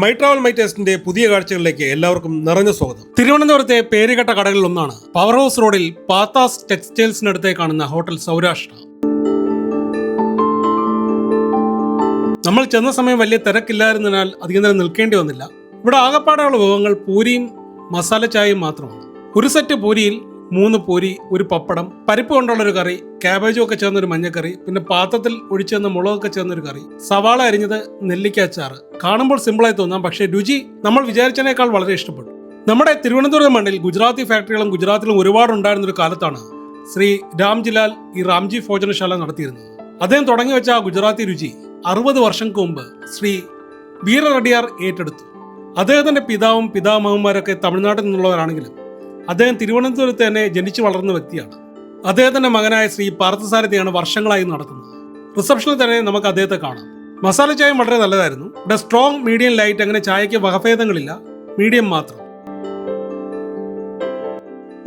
My travel my ടേസ്റ്റിന്റെ പുതിയ കാഴ്ചകളിലേക്ക് എല്ലാവർക്കും നിറഞ്ഞ സ്വാഗതം. തിരുവനന്തപുരത്തെ പേരുകെട്ട കടകളിൽ ഒന്നാണ് പവർ ഹൗസ് റോഡിൽ പാത്താസ് ടെക്സ്റ്റൈൽസിനടുത്തേ കാണുന്ന ഹോട്ടൽ സൗരാഷ്ട്ര. നമ്മൾ ചെന്ന സമയം വലിയ തിരക്കില്ലായിരുന്നതിനാൽ അധികം നേരം നിൽക്കേണ്ടി വന്നില്ല. ഇവിടെ ആകപ്പാടെയുള്ള വിഭവങ്ങൾ പൂരിയും മസാല ചായയും മാത്രമാണ്. ഒരു സെറ്റ് പൂരിയിൽ 3 പൂരി, ഒരു പപ്പടം, പരിപ്പ് കൊണ്ടുള്ള ഒരു കറി, ക്യാബേജും ഒക്കെ ചേർന്നൊരു മഞ്ഞക്കറി, പിന്നെ പാത്രത്തിൽ ഒഴിച്ചെന്ന മുളകൊക്കെ ചേർന്നൊരു കറി, സവാള അരിഞ്ഞത്, നെല്ലിക്ക അച്ചാറ്. കാണുമ്പോൾ സിമ്പിളായി തോന്നാം, പക്ഷേ രുചി നമ്മൾ വിചാരിച്ചതിനേക്കാൾ വളരെ ഇഷ്ടപ്പെട്ടു. നമ്മുടെ തിരുവനന്തപുരം മണ്ണിൽ ഗുജറാത്തി ഫാക്ടറികളും ഗുജറാത്തിലും ഒരുപാടുണ്ടായിരുന്ന ഒരു കാലത്താണ് ശ്രീ രാംജിലാൽ ഈ റാംജി ഭോജനശാല നടത്തിയിരുന്നത്. അദ്ദേഹം തുടങ്ങി വെച്ച ആ ഗുജറാത്തി രുചി 60 വർഷങ്ങൾക്ക് മുമ്പ് ശ്രീ വീര റെഡ്ഡിയാർ ഏറ്റെടുത്തു. അദ്ദേഹത്തിന്റെ പിതാവും പിതാമഹന്മാരൊക്കെ തമിഴ്നാട്ടിൽ നിന്നുള്ളവരാണെങ്കിലും അദ്ദേഹം തിരുവനന്തപുരത്ത് തന്നെ ജനിച്ചു വളർന്ന വ്യക്തിയാണ്. അദ്ദേഹത്തിന്റെ മകനായ ശ്രീ പാർത്ഥസാരഥിയാണ് വർഷങ്ങളായി നടത്തുന്നത്. റിസപ്ഷനിൽ തന്നെ നമുക്ക് അദ്ദേഹത്തെ കാണാം. മസാല ചായയും വളരെ നല്ലതായിരുന്നു. ഇവിടെ സ്ട്രോങ്, മീഡിയം, ലൈറ്റ് അങ്ങനെ ചായയ്ക്ക് വകഭേദങ്ങളില്ല, മീഡിയം മാത്രം.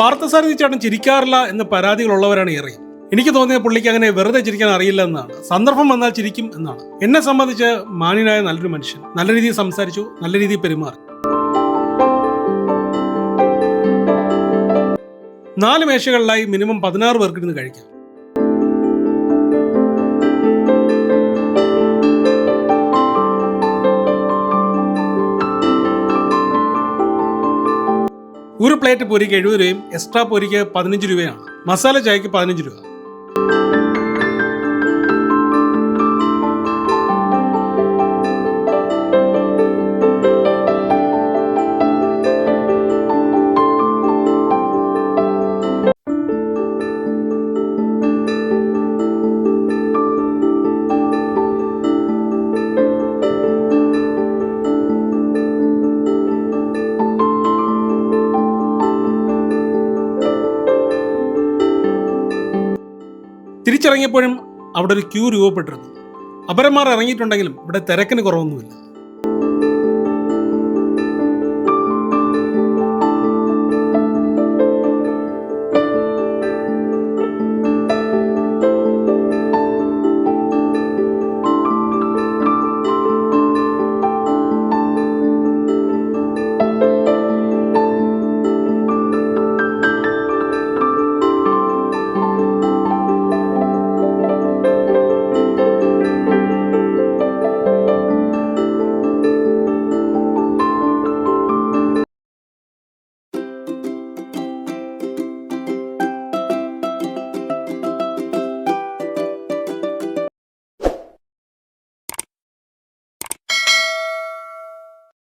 പാർത്ഥസാരഥി ചേട്ടൻ ചിരിക്കാറില്ല എന്ന പരാതികളുള്ളവരാണ് ഏറെ. എനിക്ക് തോന്നിയ പുള്ളിക്ക് അങ്ങനെ വെറുതെ ചിരിക്കാൻ അറിയില്ല എന്നാണ്. സന്ദർഭം വന്നാൽ ചിരിക്കും എന്നാണ്. എന്നെ സംബന്ധിച്ച് മാന്യനായ നല്ലൊരു മനുഷ്യൻ, നല്ല രീതിയിൽ സംസാരിച്ചു, നല്ല രീതിയിൽ പെരുമാറി. 4 മേശകളിലായി മിനിമം 16 പേർക്ക് ഇരുന്ന് കഴിക്കാം. ഒരു പ്ലേറ്റ് പൂരിക്ക് 70 രൂപയും എക്സ്ട്രാ പൂരിക്ക് 15 രൂപയാണ്. മസാല ചായക്ക് 15 രൂപ. തിരിച്ചിറങ്ങിയപ്പോഴും അവിടെ ഒരു ക്യൂ രൂപപ്പെട്ടിരുന്നു. അപരന്മാർ ഇറങ്ങിയിട്ടുണ്ടെങ്കിലും ഇവിടെ തിരക്കിന് കുറവൊന്നുമില്ല.